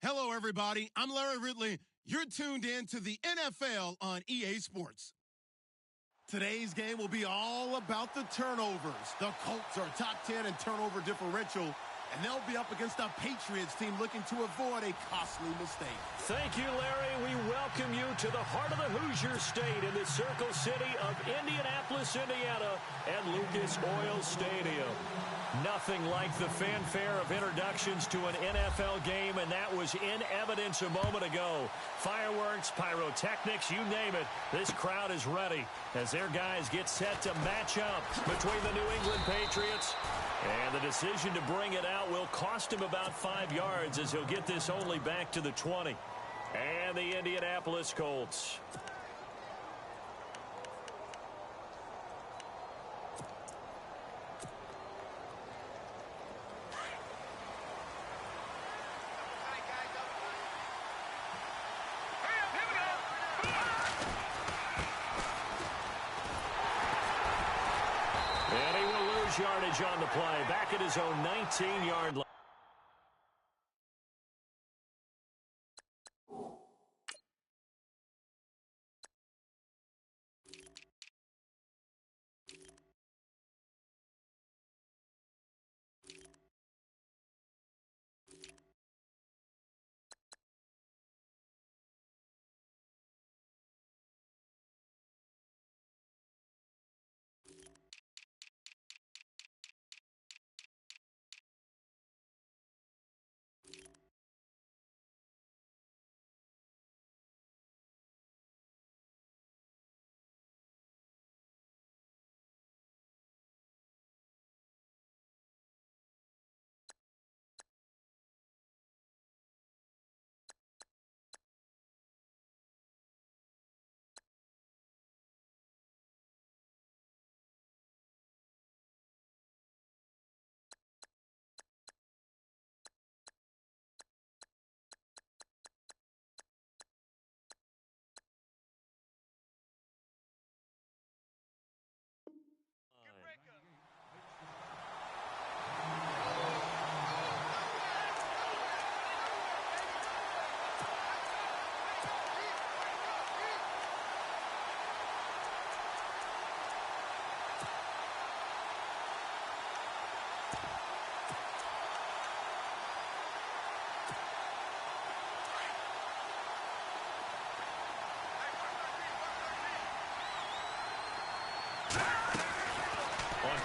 Hello, everybody. I'm Larry Ridley. You're tuned in to the NFL on EA Sports. Today's game will be all about the turnovers. The Colts are top 10 in turnover differential, and they'll be up against a Patriots team looking to avoid a costly mistake. Thank you, Larry. We welcome you to the heart of the Hoosier State in the Circle City of Indianapolis, Indiana, at Lucas Oil Stadium. Nothing like the fanfare of introductions to an NFL game, and that was in evidence a moment ago. Fireworks, pyrotechnics, you name it. This crowd is ready as their guys get set to match up between the New England Patriots. And the decision to bring it out will cost him about 5 yards as he'll get this only back to the 20. And the Indianapolis Colts. Yardage on the play, back at his own 19-yard line.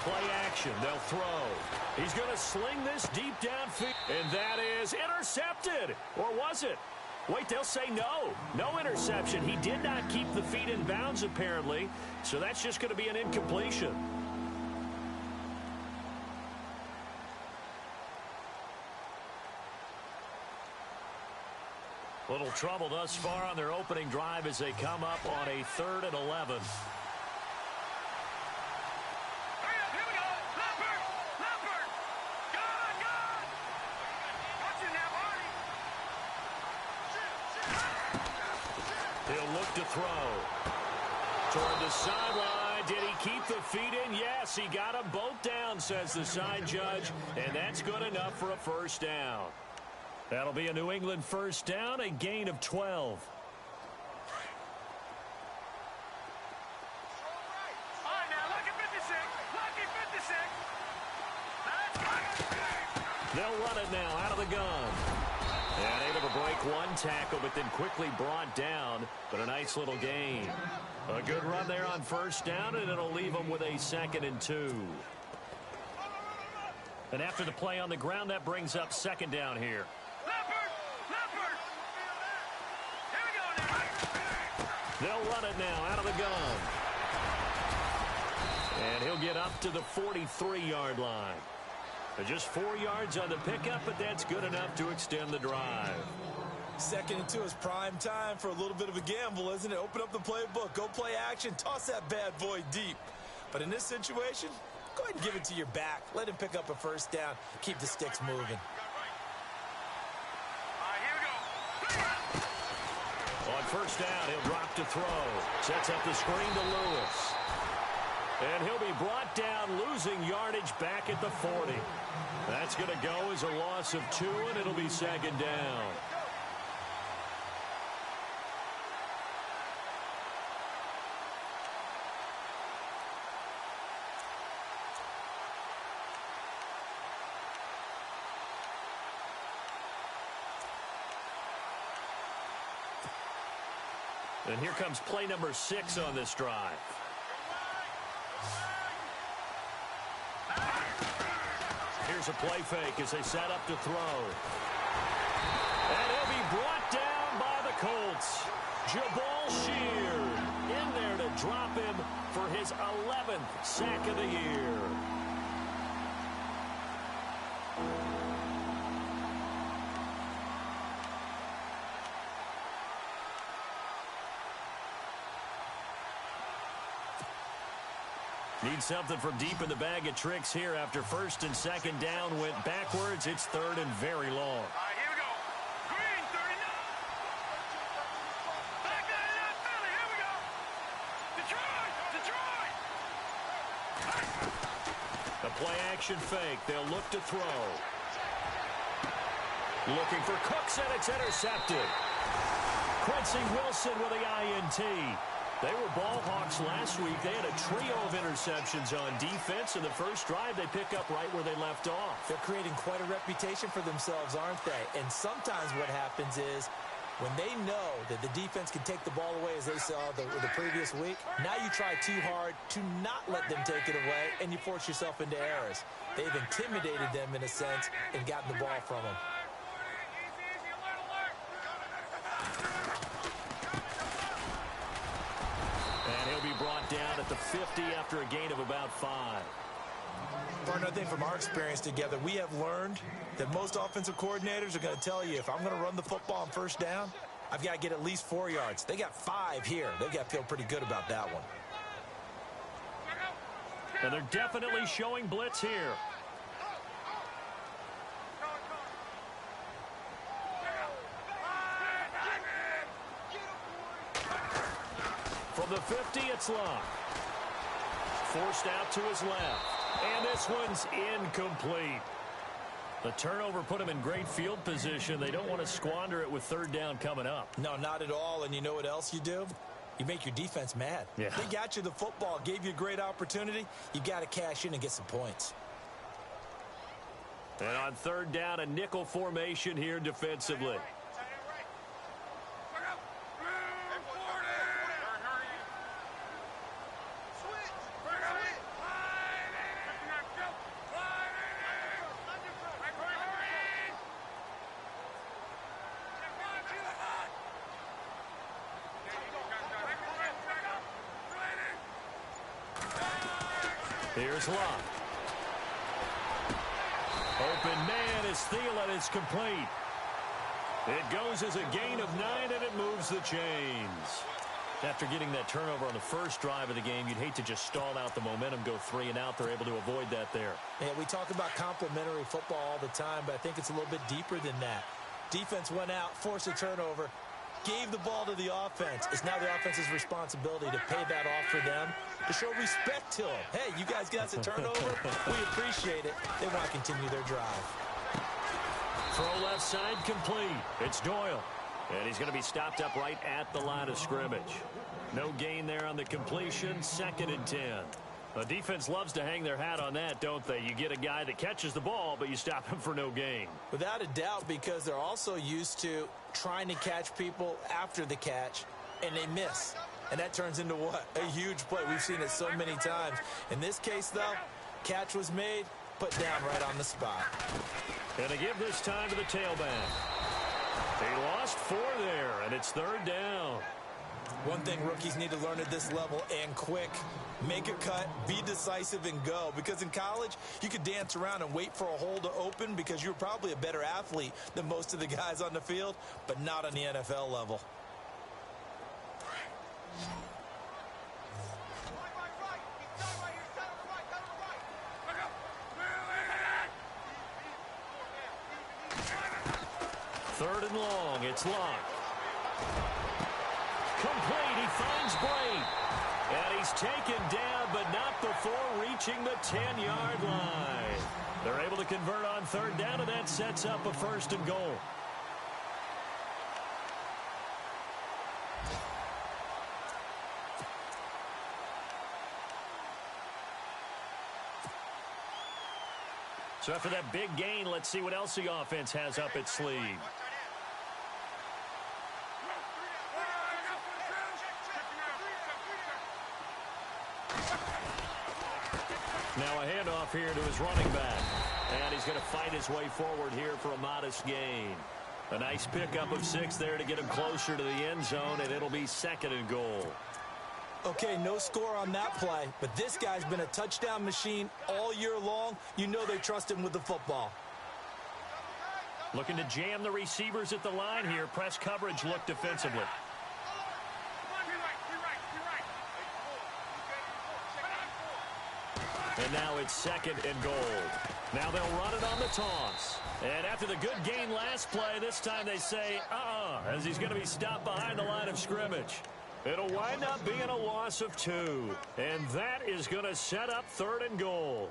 Play action. They'll throw. He's going to sling this deep downfield. And that is intercepted. Or was it? Wait, they'll say no. No interception. He did not keep the feet in bounds, apparently. So that's just going to be an incompletion. Little trouble thus far on their opening drive as they come up on a 3rd and 11. To throw toward the sideline. Did he keep the feet in? Yes, he got them both down, says the side judge, and that's good enough for a first down. That'll be a New England first down, a gain of 12. They'll run it now out of the gun. And able to break one tackle, but then quickly brought down. But a nice little gain. A good run there on first down, and it'll leave them with a 2nd and 2. And after the play on the ground, that brings up 2nd down here. They'll run it now out of the gun. And he'll get up to the 43-yard line. Just 4 yards on the pickup, but that's good enough to extend the drive. 2nd and 2 is prime time for a little bit of a gamble, isn't it? Open up the playbook, go play action, toss that bad boy deep. But in this situation, go ahead and give it to your back. Let him pick up a first down. Keep the sticks moving. On first down, he'll drop to throw. Sets up the screen to Lewis. And he'll be brought down, losing yardage back at the 40. That's going to go as a loss of 2, and it'll be 2nd down. And here comes play number 6 on this drive. Here's a play fake as they set up to throw. And he'll be brought down by the Colts. Jabal Sheard in there to drop him for his 11th sack of the year. Need something from deep in the bag of tricks here after first and second down went backwards. It's third and very long. All right, here we go. Green, 39. Back that Philly. Here we go. Detroit. A play-action fake. They'll look to throw. Looking for Cooks, and it's intercepted. Quincy Wilson with the INT. They were ball hawks last week. They had a trio of interceptions on defense. In the first drive, they pick up right where they left off. They're creating quite a reputation for themselves, aren't they? And sometimes what happens is when they know that the defense can take the ball away, as they saw the previous week, now you try too hard to not let them take it away, and you force yourself into errors. They've intimidated them in a sense and gotten the ball from them. Brought down at the 50 after a gain of about 5. For another thing from our experience together, we have learned that most offensive coordinators are going to tell you, if I'm going to run the football on first down, I've got to get at least 4 yards. They got 5 here. They've got to feel pretty good about that one. And they're definitely showing blitz here. From the 50, it's locked. Forced out to his left. And this one's incomplete. The turnover put him in great field position. They don't want to squander it with third down coming up. No, not at all. And you know what else you do? You make your defense mad. Yeah. They got you the football, gave you a great opportunity. You got to cash in and get some points. And on third down, a nickel formation here defensively. Here's Locke. Open man is Thielen. It's complete. It goes as a gain of 9, and it moves the chains. After getting that turnover on the first drive of the game, you'd hate to just stall out the momentum, go 3 and out. They're able to avoid that there. Yeah, we talk about complementary football all the time, but I think it's a little bit deeper than that. Defense went out, forced a turnover, gave the ball to the offense. It's now the offense's responsibility to pay that off for them, to show respect to them. Hey, you guys got us a turnover. We appreciate it. They want to continue their drive. Throw left side complete. It's Doyle. And he's going to be stopped up right at the line of scrimmage. No gain there on the completion. 2nd and 10. The defense loves to hang their hat on that, don't they? You get a guy that catches the ball, but you stop him for no gain. Without a doubt, because they're also used to trying to catch people after the catch, and they miss. And that turns into what? A huge play. We've seen it so many times. In this case, though, catch was made, put down right on the spot. And to give this time to the tailback. He lost 4 there, and it's third down. One thing rookies need to learn at this level, and quick, make a cut, be decisive, and go. Because in college, you could dance around and wait for a hole to open because you're probably a better athlete than most of the guys on the field, but not on the NFL level. Third and long, it's Locke. Complete, he finds Bray. And he's taken down, but not before reaching the 10-yard line. They're able to convert on third down, and that sets up a 1st and goal. So after that big gain, let's see what else the offense has up its sleeve. Now a handoff here to his running back. And he's going to fight his way forward here for a modest gain. A nice pickup of 6 there to get him closer to the end zone, and it'll be 2nd and goal. Okay, no score on that play, but this guy's been a touchdown machine all year long. You know they trust him with the football. Looking to jam the receivers at the line here. Press coverage look defensively. And now it's 2nd and goal. Now they'll run it on the toss. And after the good gain last play, this time they say, as he's going to be stopped behind the line of scrimmage. It'll wind up being a loss of 2. And that is going to set up 3rd and goal.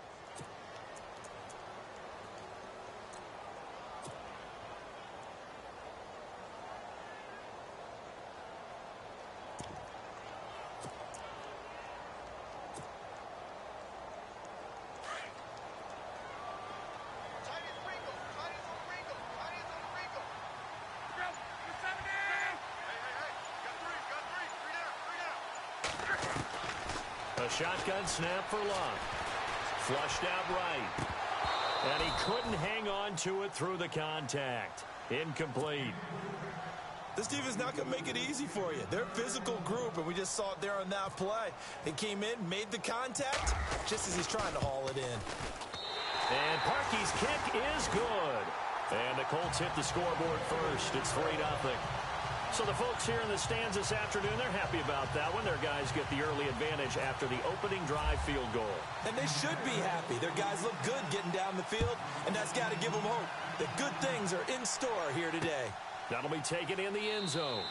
A shotgun snap for Luck. Flushed out right. And he couldn't hang on to it through the contact. Incomplete. This defense is not going to make it easy for you. They're a physical group, and we just saw it there on that play. They came in, made the contact, just as he's trying to haul it in. And Parkey's kick is good. And the Colts hit the scoreboard first. It's 3-0. So the folks here in the stands this afternoon, they're happy about that one. Their guys get the early advantage after the opening drive field goal. And they should be happy. Their guys look good getting down the field, and that's got to give them hope that good things are in store here today. That'll be taken in the end zone.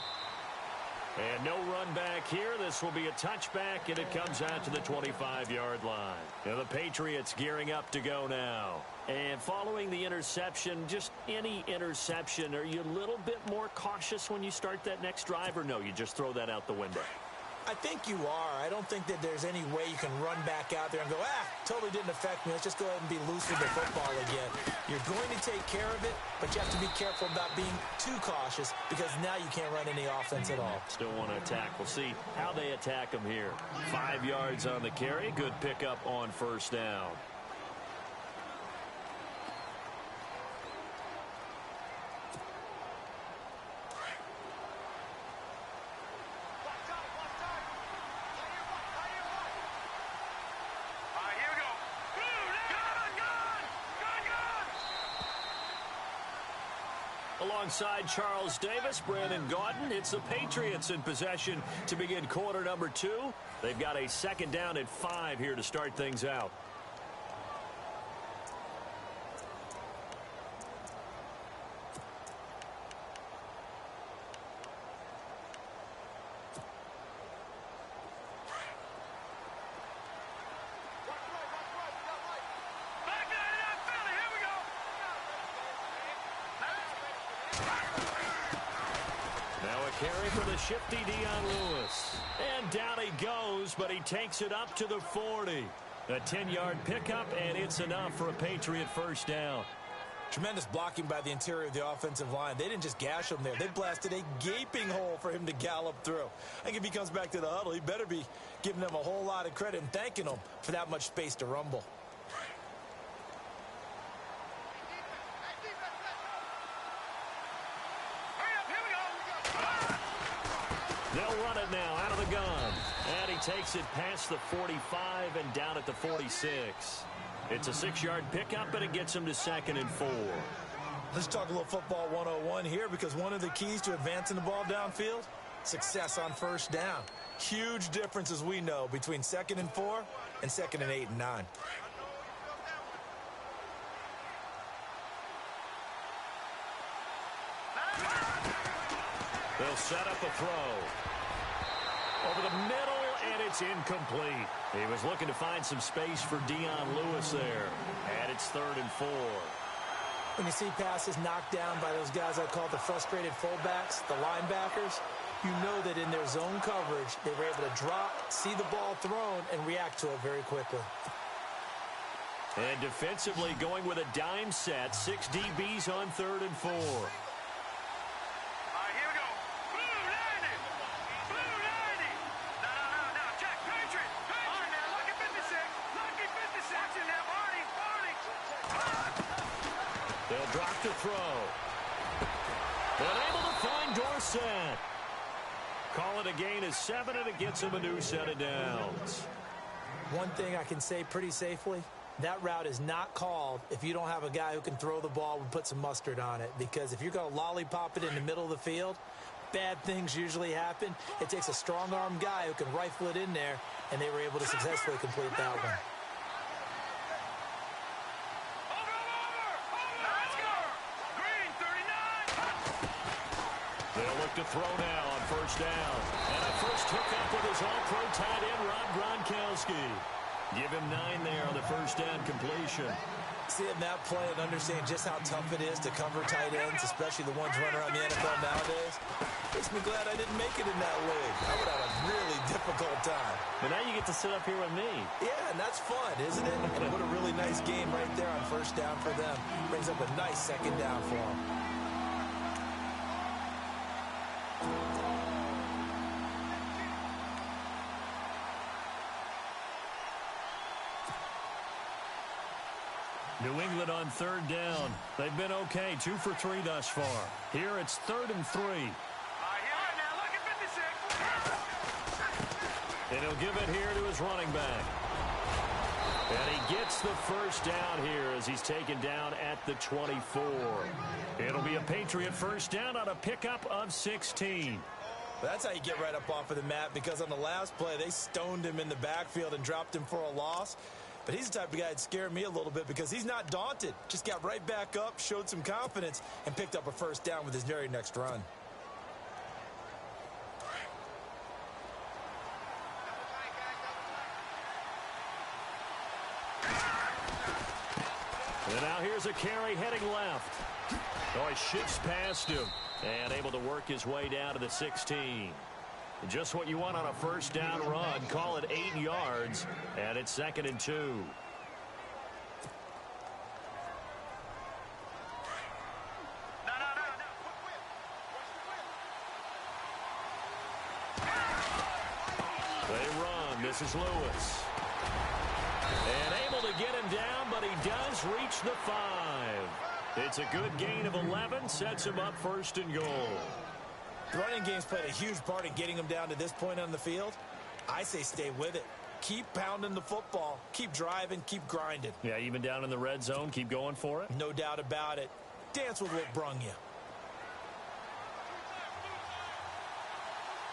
And no run back here. This will be a touchback, and it comes out to the 25-yard line. Now the Patriots gearing up to go now. And following the interception, just any interception, are you a little bit more cautious when you start that next drive, or no, you just throw that out the window? I think you are. I don't think that there's any way you can run back out there and go, totally didn't affect me. Let's just go ahead and be loose with the football again. You're going to take care of it, but you have to be careful about being too cautious because now you can't run any offense at all. Still want to attack. We'll see how they attack them here. 5 yards on the carry. Good pickup on 1st down. Alongside Charles Davis, Brandon Gaudin, it's the Patriots in possession to begin quarter number 2. They've got a 2nd down at 5 here to start things out. Carry for the shifty Dion Lewis. And down he goes, but he takes it up to the 40. A 10-yard pickup, and it's enough for a Patriot 1st down. Tremendous blocking by the interior of the offensive line. They didn't just gash him there. They blasted a gaping hole for him to gallop through. I think if he comes back to the huddle, he better be giving them a whole lot of credit and thanking them for that much space to rumble. They'll run it now out of the gun. And he takes it past the 45 and down at the 46. It's a 6-yard pickup, but it gets him to 2nd and 4. Let's talk a little football 101 here, because one of the keys to advancing the ball downfield, success on 1st down. Huge difference, as we know, between 2nd and 4 and 2nd and 8 and 9. They'll set up a throw. Over the middle, and it's incomplete. He was looking to find some space for Dion Lewis there. And it's 3rd and 4. When you see passes knocked down by those guys I call the frustrated fullbacks, the linebackers, you know that in their zone coverage, they were able to drop, see the ball thrown, and react to it very quickly. And defensively going with a dime set, 6 DBs on 3rd and 4. set. Call it a gain of 7, and it gets him a new set of downs. One thing I can say pretty safely, that route is not called if you don't have a guy who can throw the ball and put some mustard on it. Because if you're going to lollipop it in the middle of the field, bad things usually happen. It takes a strong-arm guy who can rifle it in there, and they were able to successfully complete that one. Let's go. Green 39. They'll look to throw now on first down. And a first hookup with his all-pro tight end, Rob Gronkowski. Give him 9 there on the first down completion. Seeing that play and understanding just how tough it is to cover tight ends, especially the ones running around the NFL nowadays, makes me glad I didn't make it in that league. I would have a really difficult time. But now you get to sit up here with me. Yeah, and that's fun, isn't it? And what a really nice game right there on first down for them. Brings up a nice second down for them. New England on third down. They've been okay, 2 for 3 thus far. Here it's 3rd and 3. Here, now look at 56. And he'll give it here to his running back. And he gets the first down here as he's taken down at the 24. It'll be a Patriot first down on a pickup of 16. That's how you get right up off of the mat, because on the last play, they stoned him in the backfield and dropped him for a loss. But he's the type of guy that scared me a little bit because he's not daunted. Just got right back up, showed some confidence, and picked up a first down with his very next run. And now here's a carry heading left. Oh, he shifts past him and able to work his way down to the 16. Just what you want on a first down run. Call it 8 yards, and it's 2nd and 2. No. They run. This is Lewis. And able to get him down, but he does reach the 5. It's a good gain of 11. Sets him up 1st and goal. The running game's played a huge part in getting him down to this point on the field. I say stay with it. Keep pounding the football. Keep driving. Keep grinding. Yeah, even down in the red zone, keep going for it. No doubt about it. Dance with what brung you.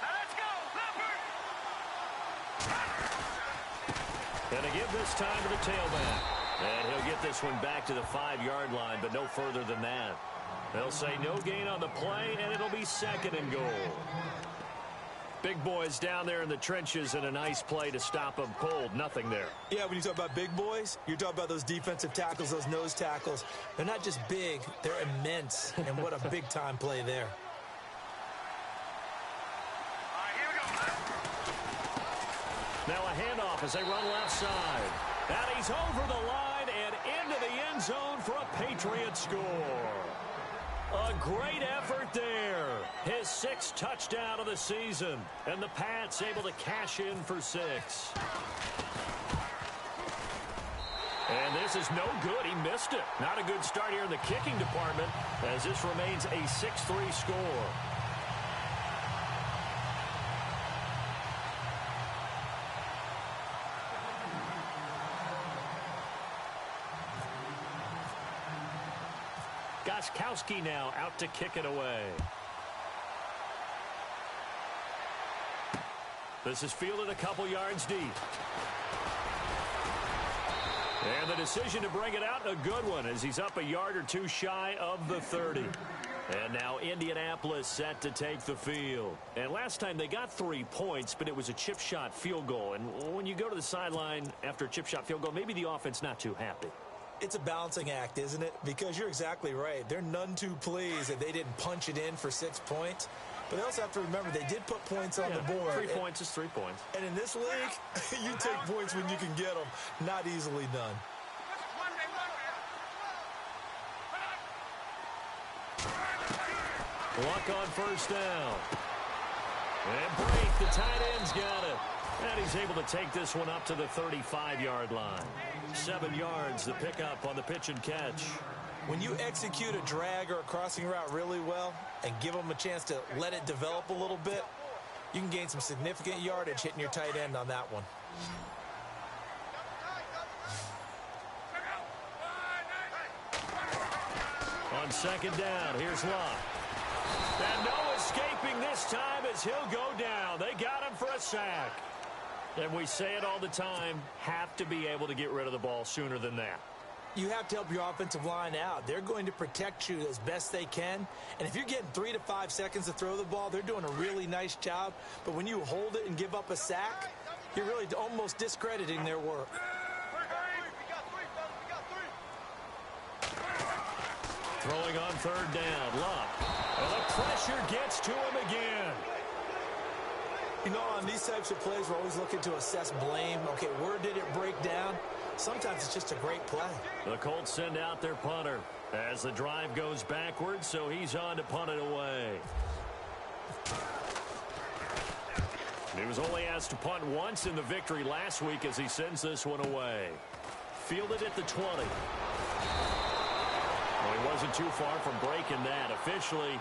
Now let's go, Leopard. And to give this time to the tailback. And he'll get this one back to the 5-yard line, but no further than that. They'll say no gain on the play, and it'll be 2nd and goal. Big boys down there in the trenches, and a nice play to stop them cold. Nothing there. Yeah, when you talk about big boys, you're talking about those defensive tackles, those nose tackles. They're not just big, they're immense. And what a big-time play there. All right, here we go. Now a handoff as they run left side. And he's over the line and into the end zone for a Patriot score. A great effort there. His 6th touchdown of the season. And the Pats able to cash in for 6. And this is no good. He missed it. Not a good start here in the kicking department as this remains a 6-3 score. Gostkowski now out to kick it away. This is fielded a couple yards deep. And the decision to bring it out, a good one, as he's up a yard or 2 shy of the 30. And now Indianapolis set to take the field. And last time they got 3 points, but it was a chip shot field goal. And when you go to the sideline after a chip shot field goal, maybe the offense not too happy. It's a balancing act, isn't it? Because you're exactly right. They're none too pleased that they didn't punch it in for 6 points. But they also have to remember they did put points on the board. 3 points is 3 points. And in this league, you take points when you can get them. Not easily done. Luck on first down. And break, the tight end's got it. And he's able to take this one up to the 35-yard line. 7 yards, the pickup on the pitch and catch. When you execute a drag or a crossing route really well and give them a chance to let it develop a little bit, you can gain some significant yardage hitting your tight end on that one. On second down, here's Locke. And no escaping this time as he'll go down. They got him for a sack. And we say it all the time, have to be able to get rid of the ball sooner than that. You have to help your offensive line out. They're going to protect you as best they can. And if you're getting 3 to 5 seconds to throw the ball, they're doing a really nice job. But when you hold it and give up a sack, you're really almost discrediting their work. Throwing on third down, Locke. And the pressure gets to him again. You know, on these types of plays, we're always looking to assess blame. Okay, where did it break down? Sometimes it's just a great play. The Colts send out their punter as the drive goes backwards, so he's on to punt it away. He was only asked to punt once in the victory last week as he sends this one away. Fielded at the 20. Well, he wasn't too far from breaking that. Officially,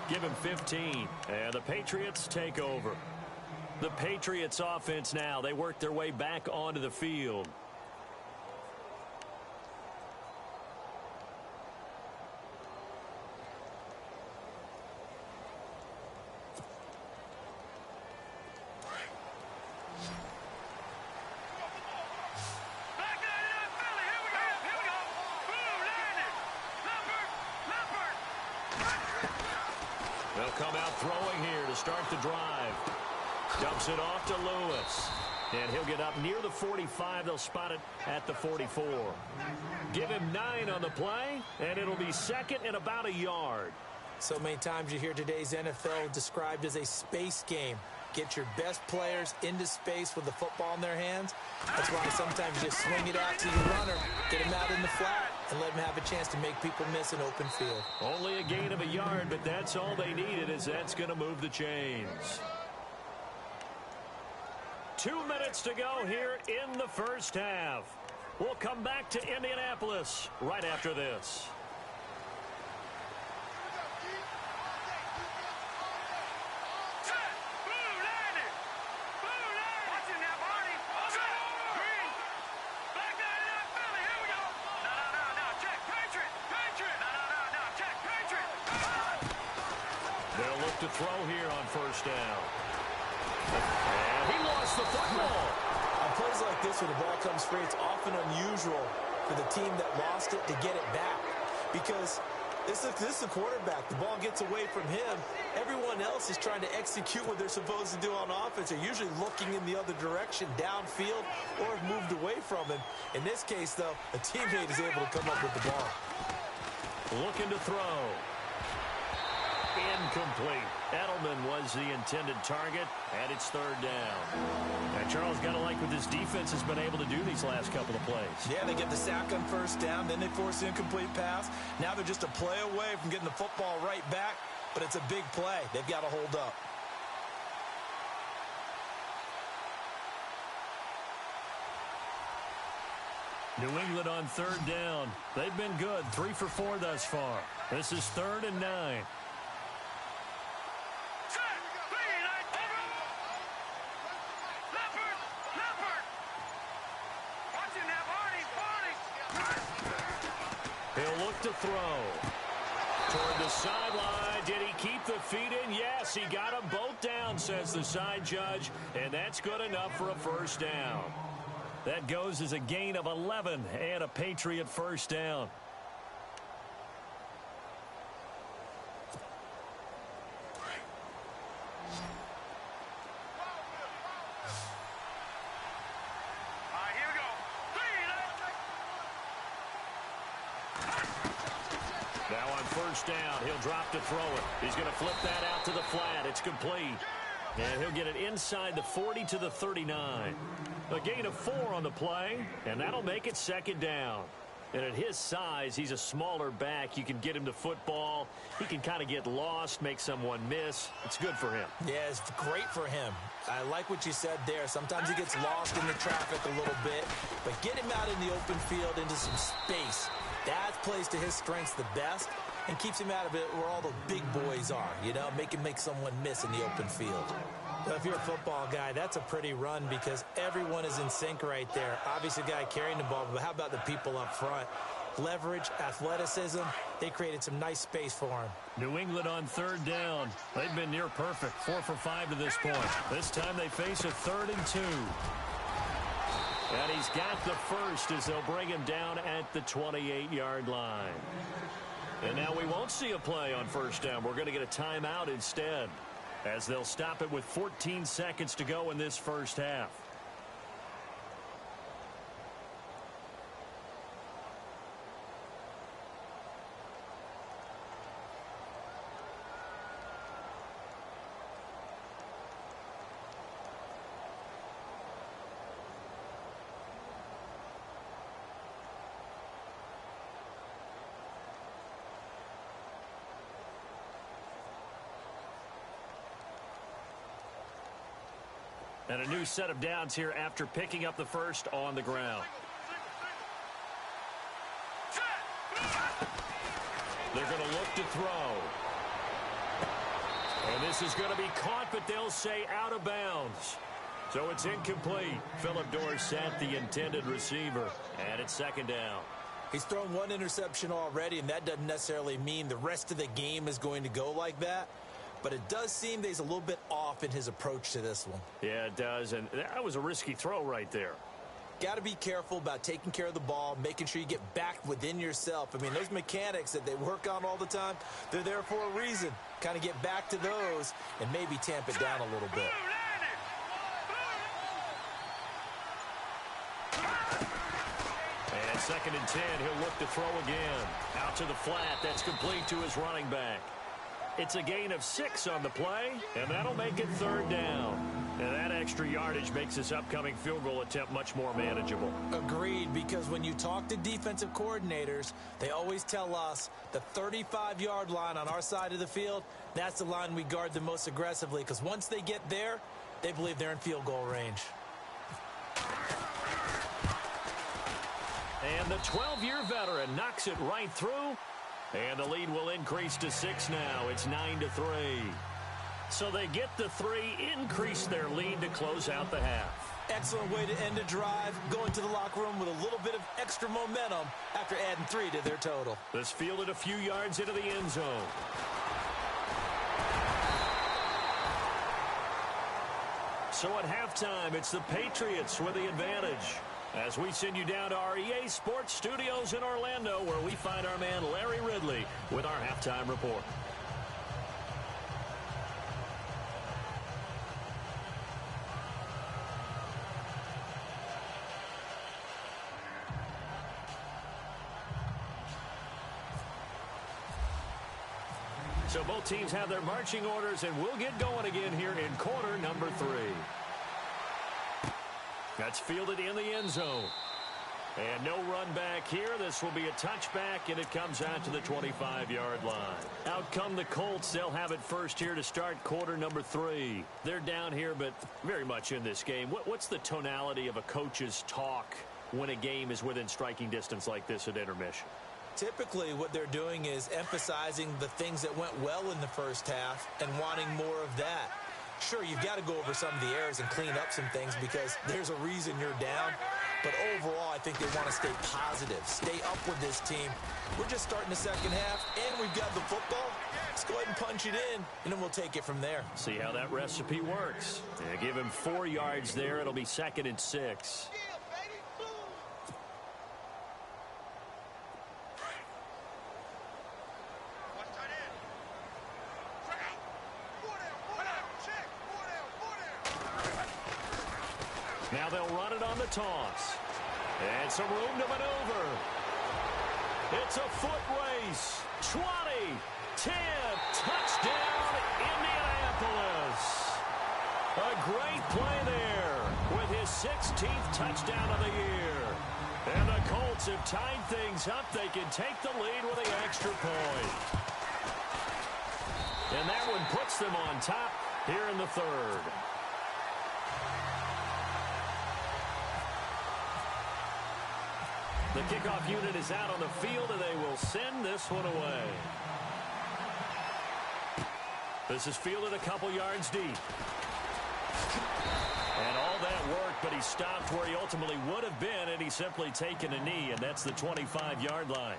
give him 15. And the Patriots take over. The Patriots offense now, they work their way back onto the field. They'll come out throwing here to start the drive. Dumps it off to Lewis. And he'll get up near the 45. They'll spot it at the 44. Give him 9 on the play, and it'll be second and about a yard. So many times you hear today's NFL described as a space game. Get your best players into space with the football in their hands. That's why sometimes you just swing it out to your runner, get him out in the flat, and let him have a chance to make people miss an open field. Only a gain of a yard, but that's all they needed, as that's going to move the chains. 2 minutes to go here in the first half. We'll come back to Indianapolis right after this. They'll look to throw here on first down. And he lost the football. On plays like this where the ball comes free, it's often unusual for the team that lost it to get it back. Because this is the quarterback. The ball gets away from him. Everyone else is trying to execute what they're supposed to do on offense. They're usually looking in the other direction, downfield, or have moved away from him. In this case, though, a teammate is able to come up with the ball. Looking to throw. Incomplete. Edelman was the intended target, and it's third down. And Charles, got to like what this defense has been able to do these last couple of plays. Yeah, they get the sack on first down, then they force the incomplete pass. Now they're just a play away from getting the football right back, but it's a big play. They've got to hold up. New England on third down. They've been good, 3 for 4 thus far. This is 3rd and 9. He'll look to throw. Toward the sideline. Did he keep the feet in? Yes, he got them both down, says the side judge. And that's good enough for a first down. That goes as a gain of 11 and a Patriot first down. Now on first down, he'll drop to throw it. He's going to flip that out to the flat. It's complete. And he'll get it inside the 40 to the 39. A gain of 4 on the play, and that'll make it second down. And at his size, he's a smaller back. You can get him to football. He can kind of get lost, make someone miss. It's good for him. Yeah, it's great for him. I like what you said there. Sometimes he gets lost in the traffic a little bit, but get him out in the open field into some space. That plays to his strengths the best and keeps him out of it where all the big boys are, you know, make someone miss in the open field. But if you're a football guy, that's a pretty run because everyone is in sync right there. Obviously, the guy carrying the ball, but how about the people up front? Leverage, athleticism, they created some nice space for him. New England on third down. They've been near perfect, 4 for 5 to this point. This time they face a 3rd and 2. And he's got the first as they'll bring him down at the 28-yard line. And now we won't see a play on first down. We're going to get a timeout instead, as they'll stop it with 14 seconds to go in this first half. And a new set of downs here after picking up the first on the ground. They're going to look to throw. And this is going to be caught, but they'll say out of bounds. So it's incomplete. Philip Dorsett, the intended receiver. And it's 2nd down. He's thrown 1 interception already, and that doesn't necessarily mean the rest of the game is going to go like that. But it does seem that he's a little bit off in his approach to this one. Yeah, it does, and that was a risky throw right there. Got to be careful about taking care of the ball, making sure you get back within yourself. I mean, those mechanics that they work on all the time, they're there for a reason. Kind of get back to those and maybe tamp it down a little bit. And 2nd and 10, he'll look to throw again. Out to the flat, that's complete to his running back. It's a gain of 6 on the play, and that'll make it 3rd down. And that extra yardage makes this upcoming field goal attempt much more manageable. Agreed, because when you talk to defensive coordinators, they always tell us the 35-yard line on our side of the field, that's the line we guard the most aggressively, because once they get there, they believe they're in field goal range. And the 12-year veteran knocks it right through. And the lead will increase to 6 now. It's 9-3. So they get the 3, increase their lead to close out the half. Excellent way to end a drive, going to the locker room with a little bit of extra momentum after adding 3 to their total. This fielded a few yards into the end zone. So at halftime, it's the Patriots with the advantage. As we send you down to our EA Sports Studios in Orlando, where we find our man Larry Ridley with our halftime report. So both teams have their marching orders, and we'll get going again here in quarter number 3. That's fielded in the end zone. And no run back here. This will be a touchback, and it comes out to the 25-yard line. Out come the Colts. They'll have it first here to start quarter number 3. They're down here, but very much in this game. What's the tonality of a coach's talk when a game is within striking distance like this at intermission? Typically, what they're doing is emphasizing the things that went well in the first half and wanting more of that. Sure, you've got to go over some of the errors and clean up some things because there's a reason you're down. But overall, I think they want to stay positive, stay up with this team. We're just starting the second half, and we've got the football. Let's go ahead and punch it in, and then we'll take it from there. See how that recipe works. Yeah, give him 4 yards there. It'll be 2nd and 6. Now they'll run it on the toss. And some room to maneuver. It's a foot race. 20, 10, touchdown, Indianapolis. A great play there with his 16th touchdown of the year. And the Colts have tied things up. They can take the lead with the extra point. And that one puts them on top here in the 3rd. The kickoff unit is out on the field, and they will send this one away. This is fielded a couple yards deep. And all that work, but he stopped where he ultimately would have been, and he's simply taken a knee, and that's the 25-yard line.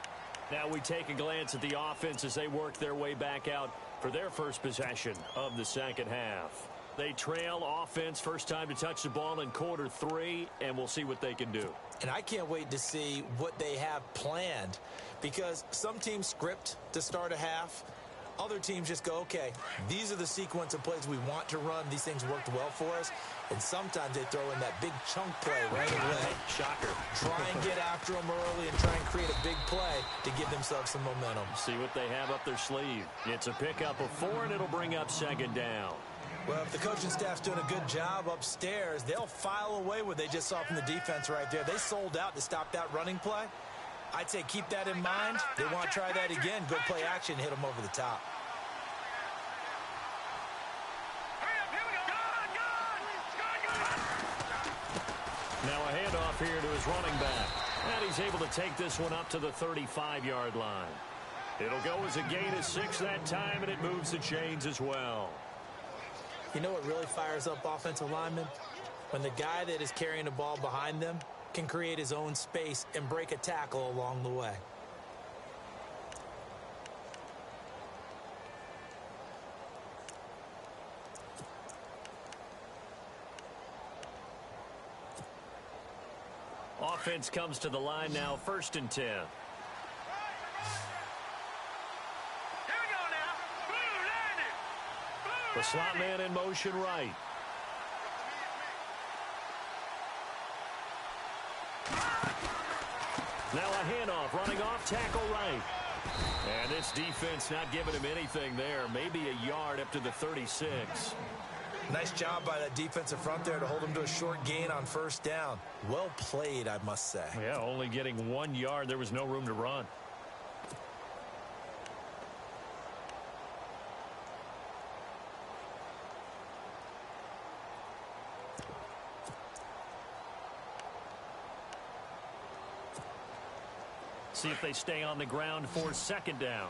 Now we take a glance at the offense as they work their way back out for their first possession of the second half. They trail offense, first time to touch the ball in quarter 3, and we'll see what they can do. And I can't wait to see what they have planned, because some teams script to start a half. Other teams just go, okay, these are the sequence of plays we want to run. These things worked well for us. And sometimes they throw in that big chunk play right away. Shocker. Try and get after them early and try and create a big play to give themselves some momentum. See what they have up their sleeve. It's a pickup of 4, and it'll bring up second down. Well, if the coaching staff's doing a good job upstairs, they'll file away what they just saw from the defense right there. They sold out to stop that running play. I'd say keep that in mind. They want to try that again. Go play action, hit them over the top. Now a handoff here to his running back. And he's able to take this one up to the 35-yard line. It'll go as a gain of 6 that time, and it moves the chains as well. You know what really fires up offensive linemen? When the guy that is carrying the ball behind them can create his own space and break a tackle along the way. Offense comes to the line now, 1st and 10. Here we go now. Blue landed. Blue The slot man in motion right. Now a handoff, running off, tackle right. And this defense not giving him anything there. Maybe a yard up to the 36. Nice job by that defensive front there to hold him to a short gain on 1st down. Well played, I must say. Yeah, only getting 1 yard. There was no room to run. See if they stay on the ground for 2nd down.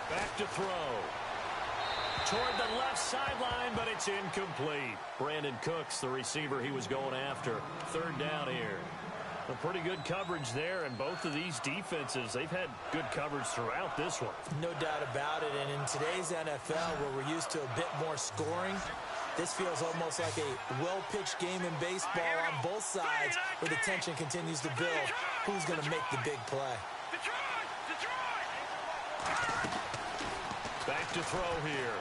Back to throw. Toward the left sideline, but it's incomplete. Brandon Cooks, the receiver he was going after. 3rd down here. A pretty good coverage there, and both of these defenses, they've had good coverage throughout this one. No doubt about it, and in today's NFL, where we're used to a bit more scoring, this feels almost like a well-pitched game in baseball on both sides, where the tension continues to build. Who's going to make the big play? Back to throw here.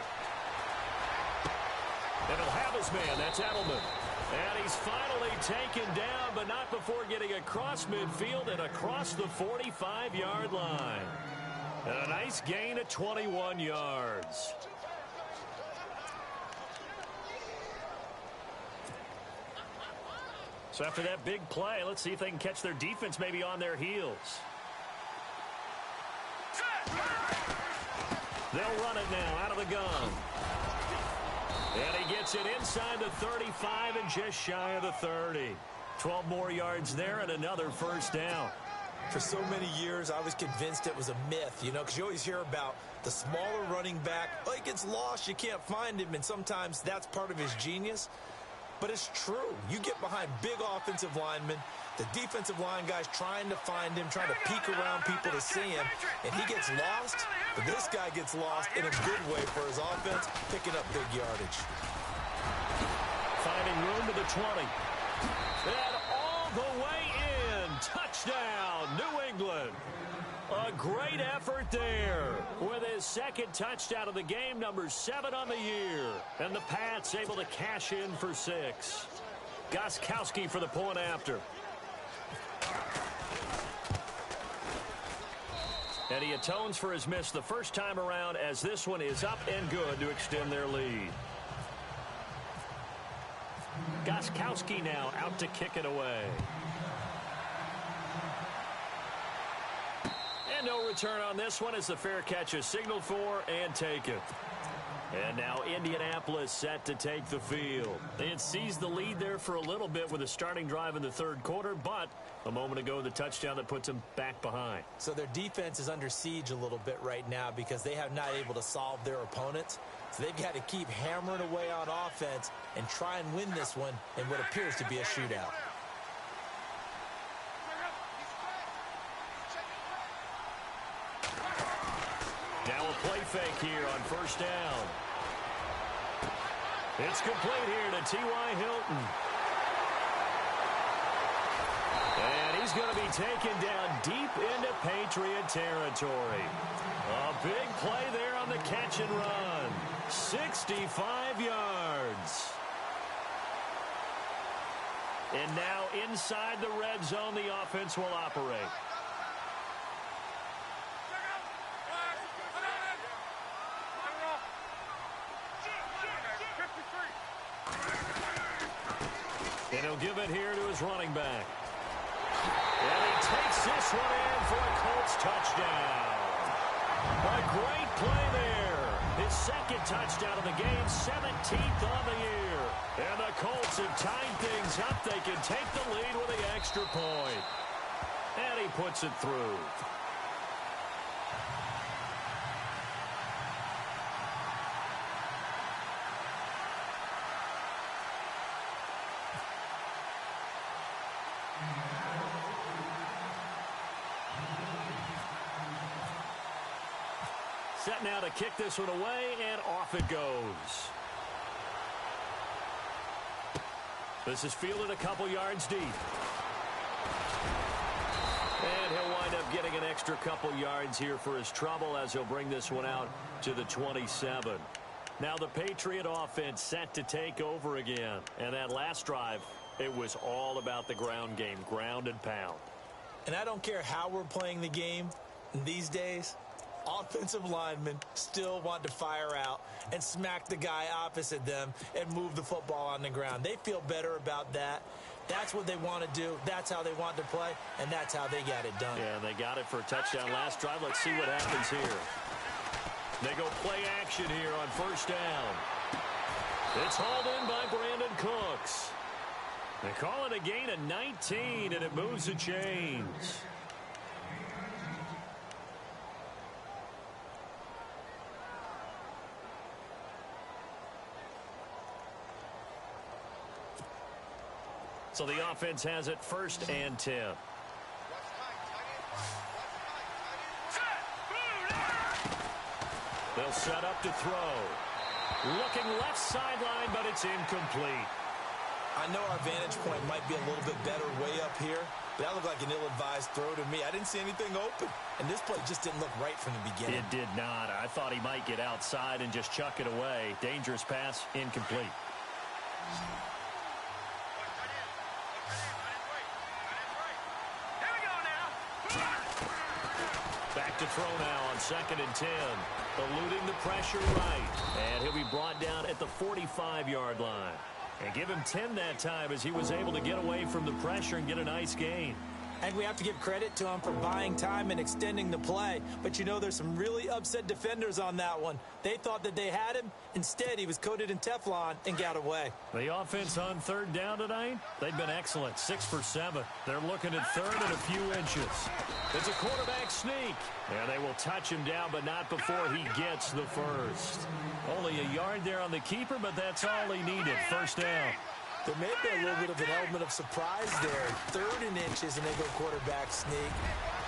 And he'll have his man. That's Edelman. And he's finally taken down, but not before getting across midfield and across the 45-yard line. And a nice gain of 21 yards. So after that big play, let's see if they can catch their defense maybe on their heels. They'll run it now out of the gun. And he gets it inside the 35 and just shy of the 30. 12 more yards there and another 1st down. For so many years, I was convinced it was a myth, you know, because you always hear about the smaller running back. Oh, he gets lost, you can't find him, and sometimes that's part of his genius. But it's true. You get behind big offensive linemen, the defensive line guys trying to find him, trying to peek around people to see him, and he gets lost. But this guy gets lost in a good way for his offense, picking up big yardage. Finding room to the 20. And all the way in. Touchdown, New England. A great effort there with his 2nd touchdown of the game, number 7 on the year. And the Pats able to cash in for 6. Gostkowski for the point after. And he atones for his miss the first time around, as this one is up and good to extend their lead. Gostkowski now out to kick it away. And no return on this one as the fair catch is signaled for and taken. And now Indianapolis set to take the field. They had seized the lead there for a little bit with a starting drive in the third quarter, but a moment ago the touchdown that puts them back behind. So their defense is under siege a little bit right now because they have not able to solve their opponents. So they've got to keep hammering away on offense and try and win this one in what appears to be a shootout. Now a play fake here on first down. It's complete here to T.Y. Hilton. And he's going to be taken down deep into Patriot territory. A big play there on the catch and run. 65 yards. And now inside the red zone, the offense will operate. And he'll give it here to his running back. And he takes this one in for a Colts touchdown. A great play there. His second touchdown of the game, 17th on the year. And the Colts have tied things up. They can take the lead with the extra point. And he puts it through. Set now to kick this one away, and off it goes. This is fielded a couple yards deep. And he'll wind up getting an extra couple yards here for his trouble as he'll bring this one out to the 27. Now the Patriot offense set to take over again. And that last drive, it was all about the ground game, ground and pound. And I don't care how we're playing the game these days, offensive linemen still want to fire out and smack the guy opposite them and move the football on the ground. They feel better about that. That's what they want to do. That's how they want to play, and that's how they got it done. Yeah, they got it for a touchdown last drive. Let's see what happens here. They go play action here on first down. It's hauled in by Brandon Cooks. They call it a gain of 19, and it moves the chains. So the offense has it first and 10. They'll set up to throw. Looking left sideline, but it's incomplete. I know our vantage point might be a little bit better way up here, but that looked like an ill-advised throw to me. I didn't see anything open, and this play just didn't look right from the beginning. It did not. I thought he might get outside and just chuck it away. Dangerous pass, incomplete. Back to throw now on 2nd and 10. Eluding the pressure right. And he'll be brought down at the 45-yard line. And give him 10 that time as he was able to get away from the pressure and get a nice gain. And we have to give credit to him for buying time and extending the play. But, you know, there's some really upset defenders on that one. They thought that they had him. Instead, he was coated in Teflon and got away. The offense on third down tonight, they've been excellent. 6 for 7. They're looking at third and a few inches. It's a quarterback sneak. And they will touch him down, but not before he gets the first. Only a yard there on the keeper, but that's all he needed. First down. There may be a little bit of an element of surprise there. 3rd and inches, and they go quarterback sneak.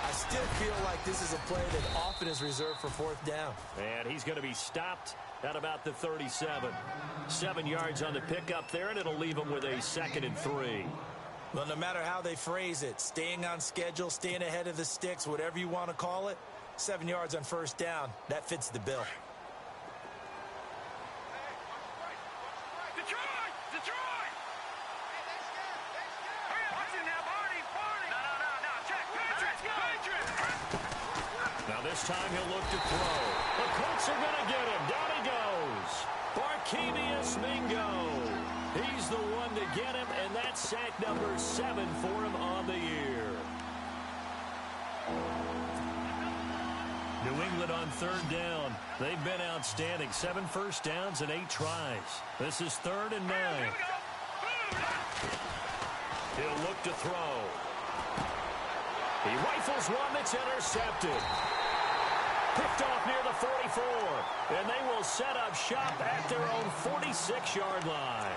I still feel like this is a play that often is reserved for 4th down. And he's going to be stopped at about the 37. 7 yards on the pickup there, and it'll leave him with a 2nd and 3. Well, no matter how they phrase it, staying on schedule, staying ahead of the sticks, whatever you want to call it, 7 yards on first down, that fits the bill. This time he'll look to throw. The Colts are going to get him. Down he goes. Barkevius Mingo. He's the one to get him, and that's sack number 7 for him on the year. New England on third down. They've been outstanding. 7 first downs and 8 tries. This is 3rd and 9. He'll look to throw. He rifles one that's intercepted. Picked off near the 44. And they will set up shop at their own 46-yard line.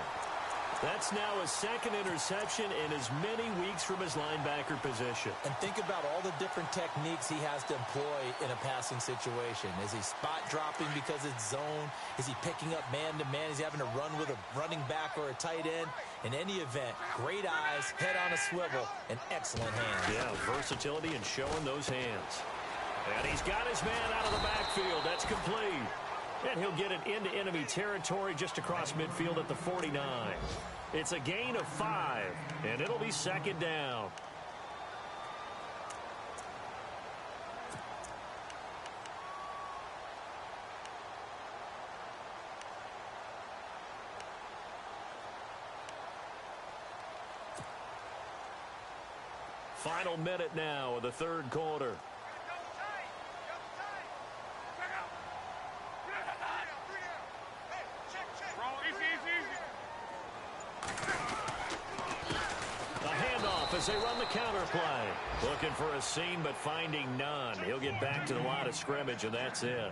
That's now his 2nd interception in as many weeks from his linebacker position. And think about all the different techniques he has to employ in a passing situation. Is he spot dropping because it's zone? Is he picking up man-to-man? Is he having to run with a running back or a tight end? In any event, great eyes, head on a swivel, and excellent hands. Yeah, versatility and showing those hands. And he's got his man out of the backfield. That's complete. And he'll get it into enemy territory just across midfield at the 49. It's a gain of 5, and it'll be 2nd down. Final minute now of the 3rd quarter. As they run the counter play. Looking for a seam, but finding none. He'll get back to the line of scrimmage, and that's it.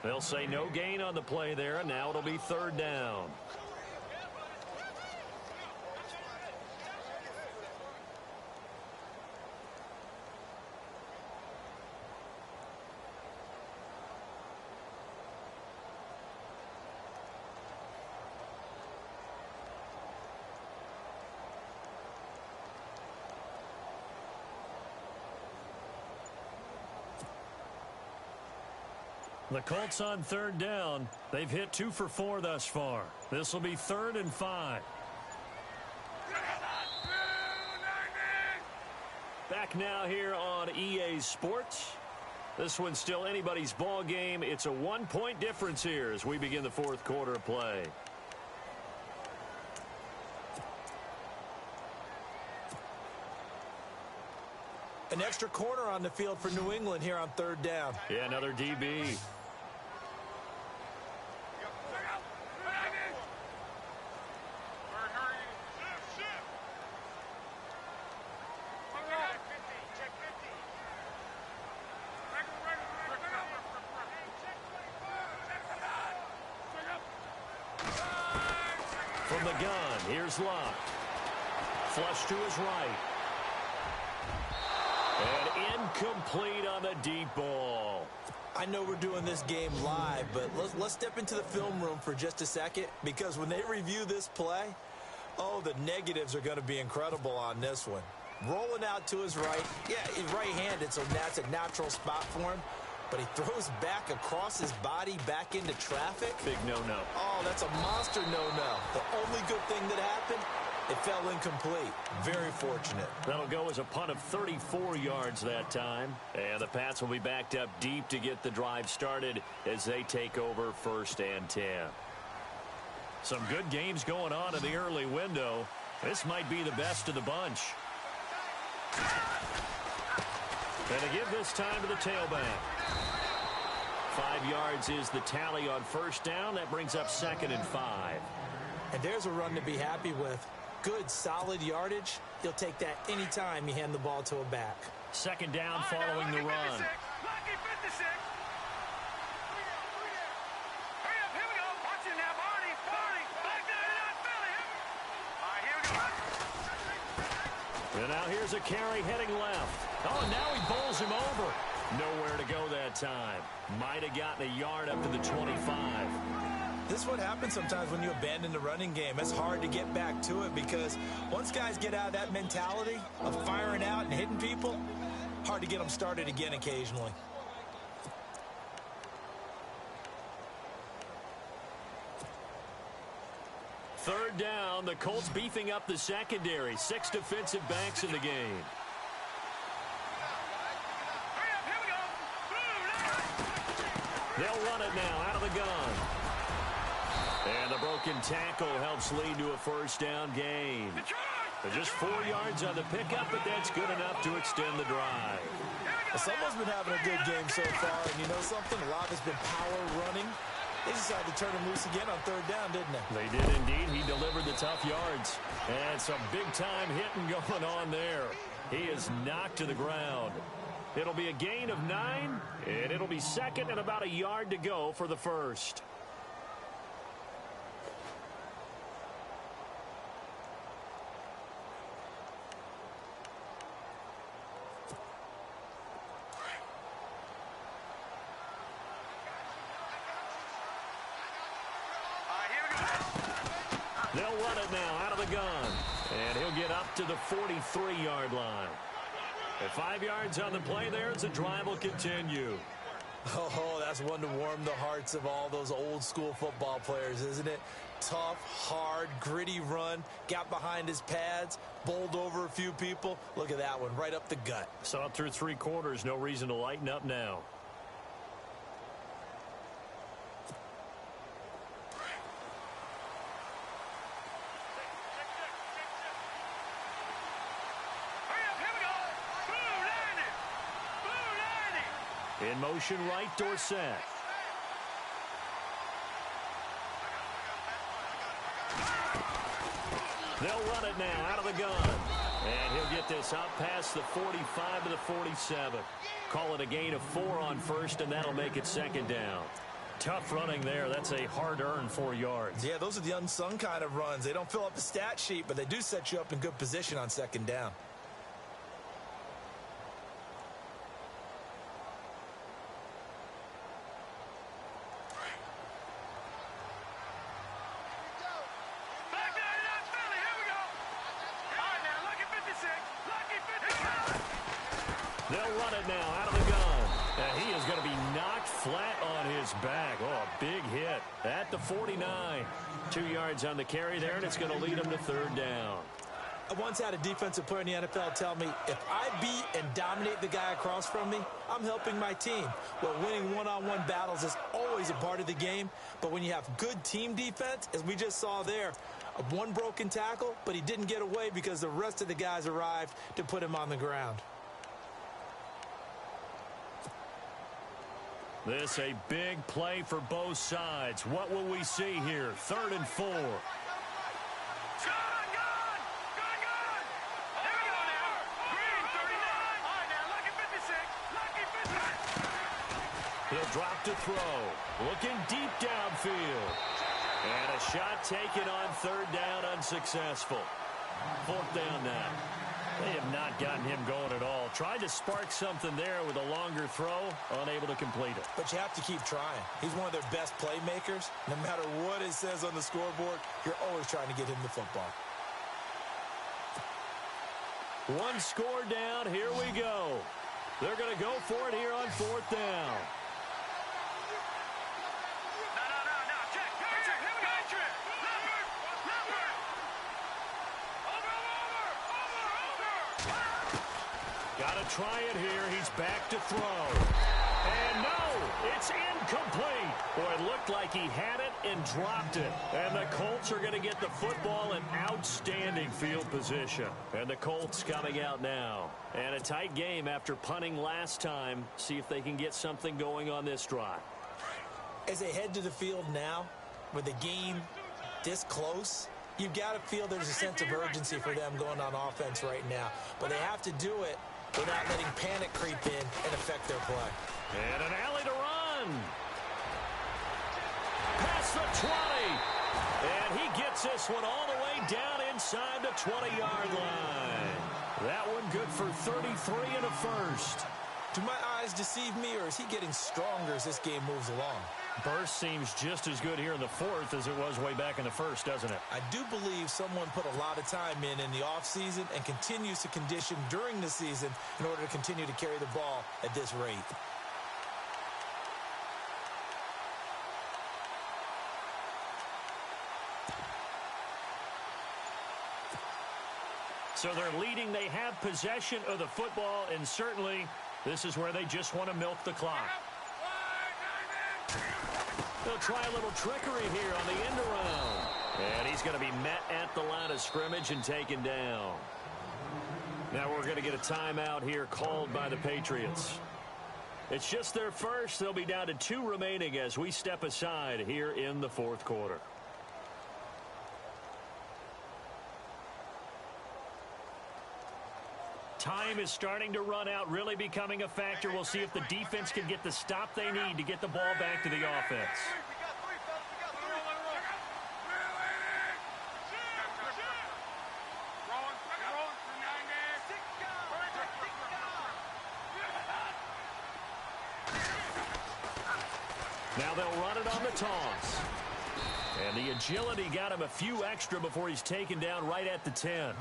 They'll say no gain on the play there, and now it'll be 3rd down. The Colts on 3rd down. They've hit 2 for 4 thus far. This will be 3rd and 5. Back now here on EA Sports. This one's still anybody's ball game. It's a 1-point difference here as we begin the 4th quarter of play. An extra corner on the field for New England here on 3rd down. Yeah, another DB. From the gun, here's Locke. Flush to his right. And incomplete on the deep ball. I know we're doing this game live, but let's step into the film room for just a second, because when they review this play, oh, the negatives are going to be incredible on this one. Rolling out to his right. Yeah, he's right-handed, so that's a natural spot for him. But he throws back across his body back into traffic. Big no-no. Oh, that's a monster no-no. The only good thing that happened, it fell incomplete. Very fortunate. That'll go as a punt of 34 yards that time. And the Pats will be backed up deep to get the drive started as they take over 1st and 10. Some good games going on in the early window. This might be the best of the bunch. And to give this time to the tailback. 5 yards is the tally on 1st down. That brings up 2nd and 5. And there's a run to be happy with. Good, solid yardage. He'll take that any time you hand the ball to a back. 2nd down following the run. And now here's a carry heading left. Oh, and now he bowls him over. Nowhere to go that time. Might have gotten a yard up to the 25. This is what happens sometimes when you abandon the running game. It's hard to get back to it because once guys get out of that mentality of firing out and hitting people, hard to get them started again occasionally. Third down, the Colts beefing up the secondary. 6 defensive backs in the game. They'll run it now out of the gun. And the broken tackle helps lead to a 1st down gain. Just 4 yards on the pickup, but that's good enough to extend the drive. Well, someone's been having a good game so far, and you know something? A lot of it's been power running. They decided to turn him loose again on 3rd down, didn't they? They did indeed. He delivered the tough yards. And some big-time hitting going on there. He is knocked to the ground. It'll be a gain of 9, and it'll be 2nd and about a yard to go for the first. They'll run it now out of the gun. And he'll get up to the 43-yard line. At 5 yards on the play there, the drive will continue. Oh, that's one to warm the hearts of all those old-school football players, isn't it? Tough, hard, gritty run. Got behind his pads, bowled over a few people. Look at that one, right up the gut. Saw it through 3 quarters. No reason to lighten up now. In motion right, Dorsett. They'll run it now out of the gun. And he'll get this up past the 45 to the 47. Call it a gain of 4 on first, and that'll make it 2nd down. Tough running there. That's a hard-earned 4 yards. Yeah, those are the unsung kind of runs. They don't fill up the stat sheet, but they do set you up in good position on 2nd down. They'll run it now out of the gun. And he is going to be knocked flat on his back. Oh, a big hit at the 49. 2 yards on the carry there, and it's going to lead him to 3rd down. I once had a defensive player in the NFL tell me, if I beat and dominate the guy across from me, I'm helping my team. Well, winning one-on-one battles is always a part of the game, but when you have good team defense, as we just saw there, one broken tackle, but he didn't get away because the rest of the guys arrived to put him on the ground. This a big play for both sides. What will we see here? 3rd and 4. He'll drop to throw. Looking deep downfield. And a shot taken on 3rd down, unsuccessful. 4th down now. They have not gotten him going at all. Tried to spark something there with a longer throw, unable to complete it. But you have to keep trying. He's one of their best playmakers. No matter what it says on the scoreboard, you're always trying to get him the football. 1 score down. Here we go. They're going to go for it here on 4th down. Got to try it here. He's back to throw. And no, it's incomplete. Boy, it looked like he had it and dropped it. And the Colts are going to get the football in outstanding field position. And the Colts coming out now. And a tight game after punting last time. See if they can get something going on this drive. As they head to the field now, with the game this close, you've got to feel there's a sense of urgency for them going on offense right now. But they have to do it without letting panic creep in and affect their play. And an alley to run. Past the 20. And he gets this one all the way down inside the 20-yard line. That one good for 33 and a first. Do my eyes deceive me, or is he getting stronger as this game moves along? Burst seems just as good here in the 4th as it was way back in the 1st, doesn't it? I do believe someone put a lot of time in the offseason and continues to condition during the season in order to continue to carry the ball at this rate. So they're leading. They have possession of the football, and certainly this is where they just want to milk the clock. They'll try a little trickery here on the end around. And he's going to be met at the line of scrimmage and taken down. Now we're going to get a timeout here called by the Patriots. It's just their first. They'll be down to 2 remaining as we step aside here in the fourth quarter. Time is starting to run out, really becoming a factor. We'll see if the defense can get the stop they need to get the ball back to the offense. Now they'll run it on the toss. And the agility got him a few extra before he's taken down right at the 10.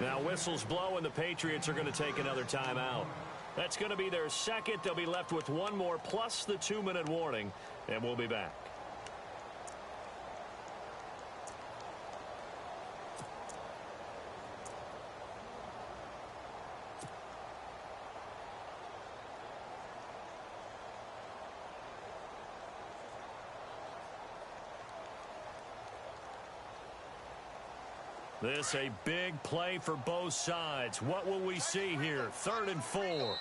Now whistles blow and the Patriots are going to take another timeout. That's going to be their second. They'll be left with one more plus the 2-minute warning, and we'll be back. This a big play for both sides. What will we see here? 3rd and 4.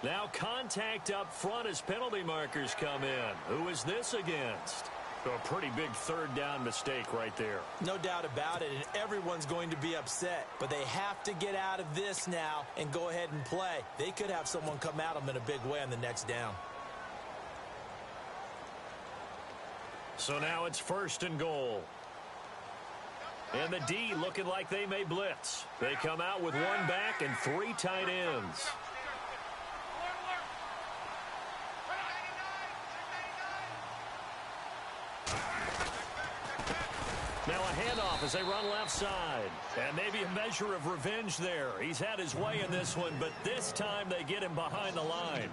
Now contact up front as penalty markers come in. Who is this against? A pretty big 3rd down mistake right there. No doubt about it, and everyone's going to be upset. But they have to get out of this now and go ahead and play. They could have someone come at them in a big way on the next down. So now it's 1st and goal. And the D looking like they may blitz. They come out with 1 back and 3 tight ends. Now a handoff as they run left side. And maybe a measure of revenge there. He's had his way in this one, but this time they get him behind the line.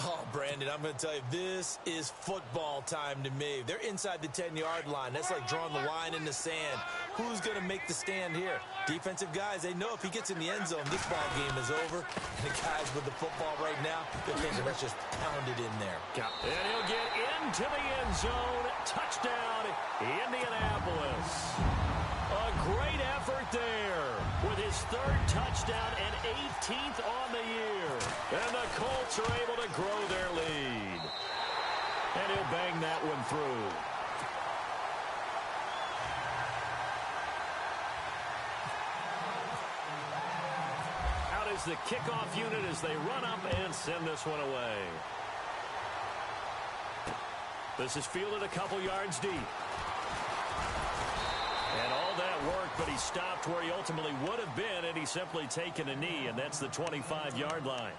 Oh, Brandon, I'm going to tell you, this is football time to me. They're inside the 10-yard line. That's like drawing the line in the sand. Who's going to make the stand here? Defensive guys, they know if he gets in the end zone, this ball game is over. And the guys with the football right now, they're thinking, let's just pound it in there. And he'll get into the end zone. Touchdown, Indianapolis. A great effort there with his 3rd touchdown and 18th on the year. And the Colts are able to grow their lead. And he'll bang that one through. Out is the kickoff unit as they run up and send this one away. This is fielded a couple yards deep. And all that worked, but he stopped where he ultimately would have been, and he's simply taken a knee, and that's the 25-yard line.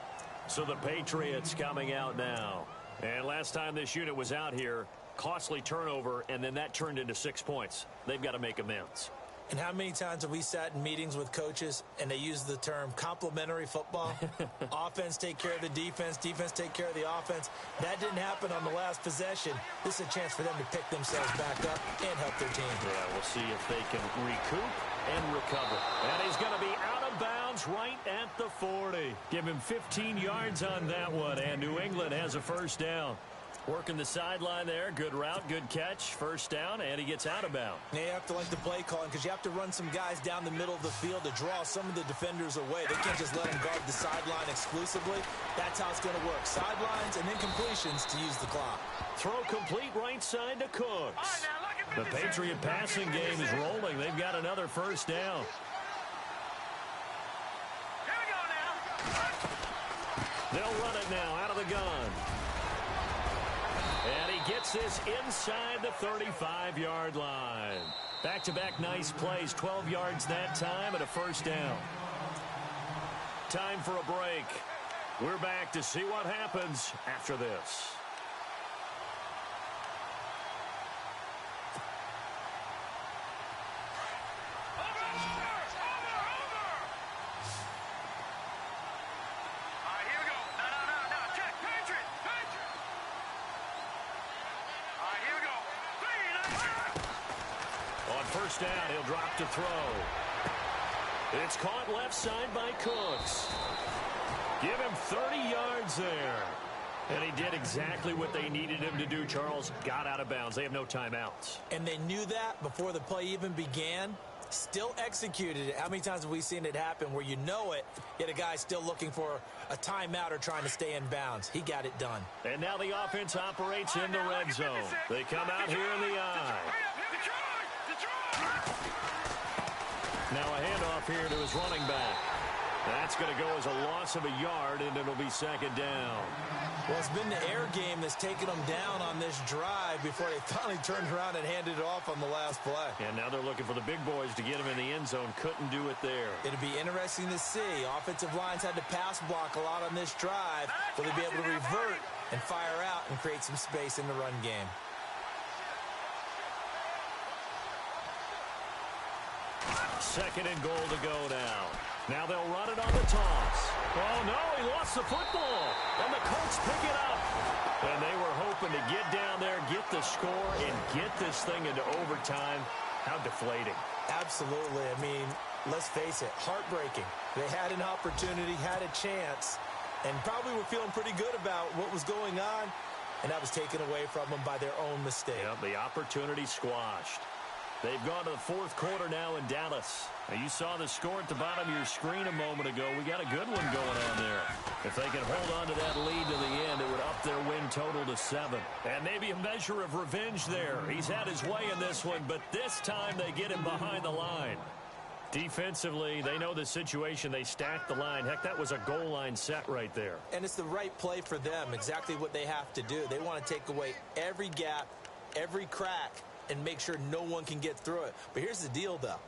So the Patriots coming out now. And last time this unit was out here, costly turnover, and then that turned into 6 points. They've got to make amends. And how many times have we sat in meetings with coaches and they use the term complementary football? Offense take care of the defense, defense take care of the offense. That didn't happen on the last possession. This is a chance for them to pick themselves back up and help their team. Yeah, we'll see if they can recoup and recover. And he's going to be out of bounds right at the 40. Give him 15 yards on that one, and New England has a 1st down. Working the sideline there. Good route, good catch. 1st down, and he gets out of bounds. Now you have to like the play calling because you have to run some guys down the middle of the field to draw some of the defenders away. They can't just let them guard the sideline exclusively. That's how it's going to work. Sidelines and then completions to use the clock. Throw complete right side to Cooks. The Patriot passing game is rolling. They've got another 1st down. Here we go now. They'll run it now out of the gun. And he gets this inside the 35-yard line. Back-to-back nice plays, 12 yards that time and a 1st down. Time for a break. We're back to see what happens after this. First down, he'll drop to throw. It's caught left side by Cooks. Give him 30 yards there. And he did exactly what they needed him to do, Charles. Got out of bounds. They have no timeouts. And they knew that before the play even began. Still executed it. How many times have we seen it happen where you know it, yet a guy's still looking for a timeout or trying to stay in bounds? He got it done. And now the offense operates in the red zone. They come out here in the eye. Now a handoff here to his running back. That's going to go as a loss of a yard, and it'll be second down. Well, it's been the air game that's taken them down on this drive before they finally turned around and handed it off on the last play. And now they're looking for the big boys to get him in the end zone. Couldn't do it there. It'll be interesting to see. Offensive lines had to pass block a lot on this drive. Will they be able to revert and fire out and create some space in the run game? Second and goal to go now. Now they'll run it on the toss. Oh, no, he lost the football. And the Colts pick it up. And they were hoping to get down there, get the score, and get this thing into overtime. How deflating. Absolutely. I mean, let's face it, heartbreaking. They had an opportunity, had a chance, and probably were feeling pretty good about what was going on, and that was taken away from them by their own mistake. Yep, the opportunity squashed. They've gone to the fourth quarter now in Dallas. Now, you saw the score at the bottom of your screen a moment ago. We got a good one going on there. If they can hold on to that lead to the end, it would up their win total to 7. And maybe a measure of revenge there. He's had his way in this one, but this time they get him behind the line. Defensively, they know the situation. They stacked the line. Heck, that was a goal line set right there. And it's the right play for them, exactly what they have to do. They want to take away every gap, every crack, and make sure no one can get through it. But here's the deal, though.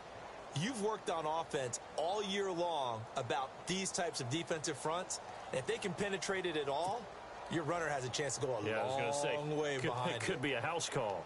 You've worked on offense all year long about these types of defensive fronts. And if they can penetrate it at all, your runner has a chance to go a long way behind. It could be a house call.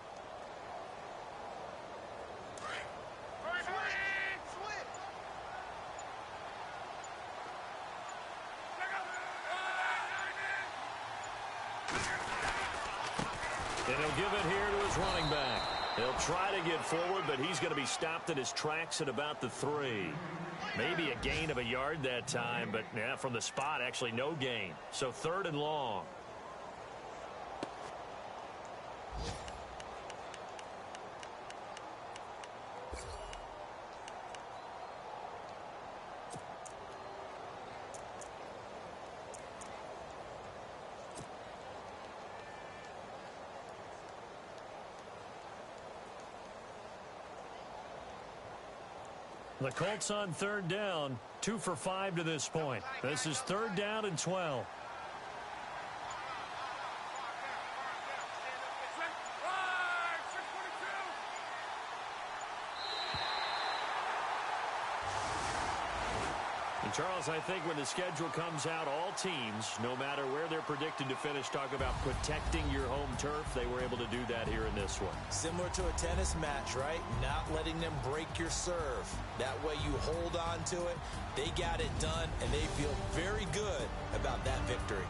And he'll give it here to his running back. He'll try to get forward, but he's going to be stopped in his tracks at about the 3. Maybe a gain of a yard that time, but yeah, from the spot, actually no gain. So 3rd and long. The Colts on 3rd down, 2 for 5 to this point. This is 3rd down and 12. And Charles, I think when the schedule comes out, all teams, no matter where they're predicted to finish, talk about protecting your home turf. They were able to do that here in this one. Similar to a tennis match, right? Not letting them break your serve. That way you hold on to it. They got it done, and they feel very good about that victory.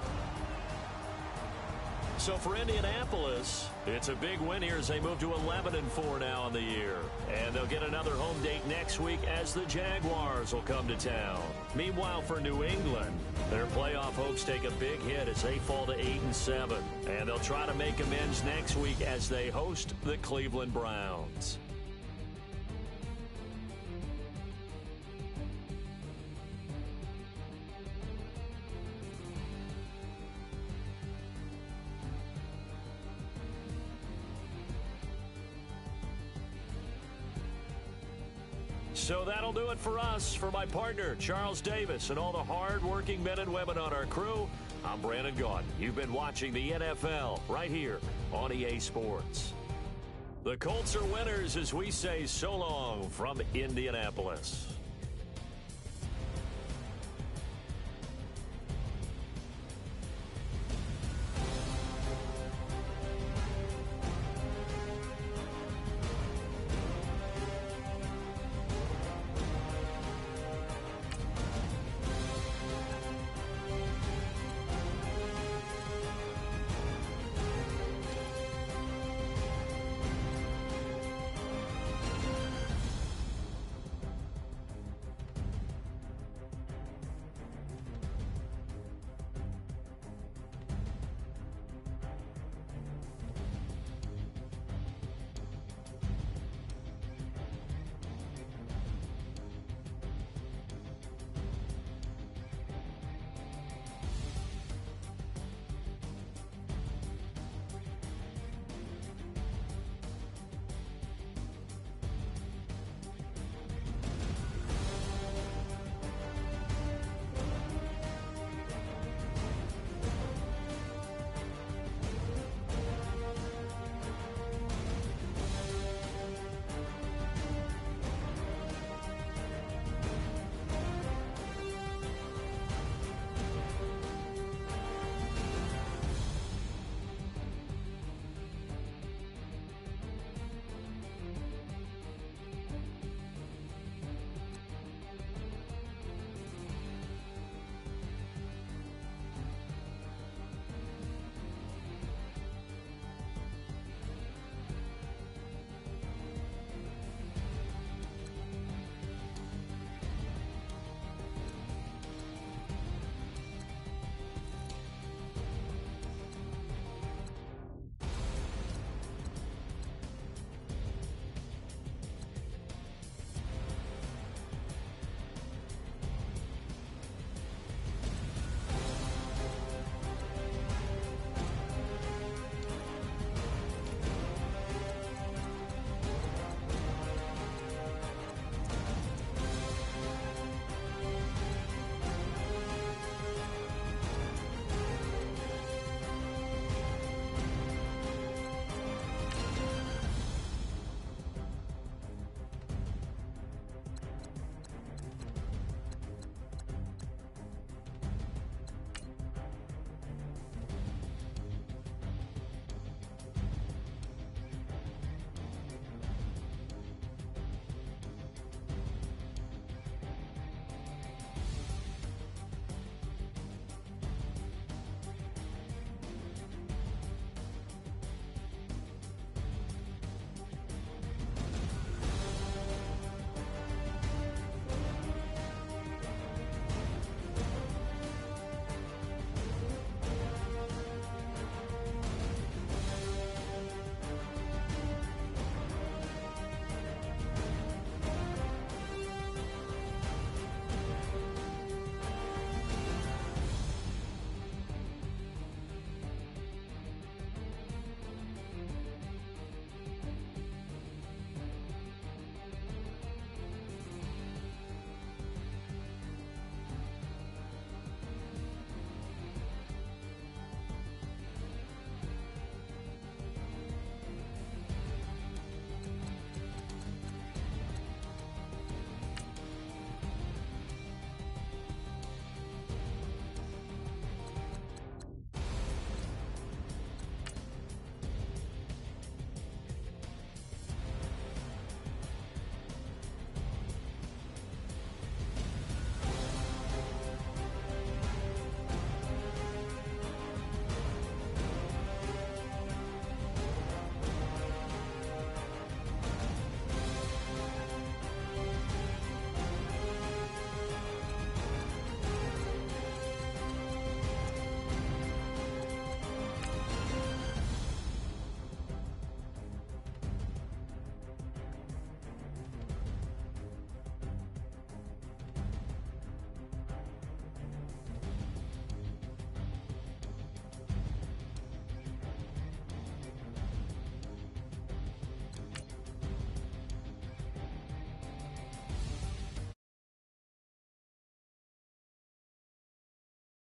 So for Indianapolis, it's a big win here as they move to 11-4 now in the year. And they'll get another home date next week as the Jaguars will come to town. Meanwhile, for New England, their playoff hopes take a big hit as they fall to 8-7. And they'll try to make amends next week as they host the Cleveland Browns. So that'll do it for us. For my partner, Charles Davis, and all the hard-working men and women on our crew, I'm Brandon Gaudin. You've been watching the NFL right here on EA Sports. The Colts are winners as we say so long from Indianapolis.